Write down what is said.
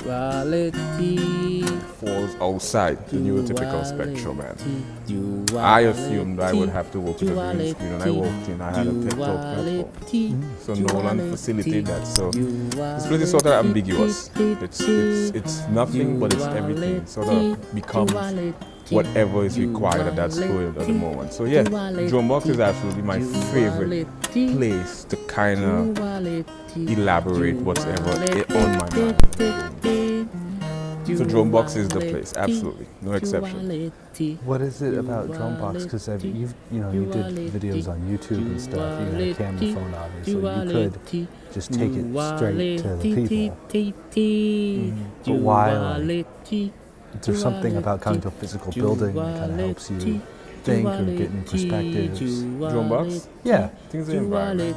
duality falls outside the neurotypical spectrum, man. I assumed I would have to work with a green screen. When I walked in, I had a TED talk platform. So Nolan facilitated that. So it's pretty sort of ambiguous. It's nothing, but it's everything. It sort of becomes whatever is required at that school at the moment. So yeah, Drumbox is absolutely my favorite place to kind of elaborate whatever on my mind. So Drumbox is the place, absolutely, no exception. What is it about Drumbox? Because you did videos on YouTube and stuff. You had a camera phone, obviously. You could just take it straight to the people. But why? Is there something about coming to a physical building that kind of helps you think or get in perspectives? Drumbox? Yeah. Things are environment.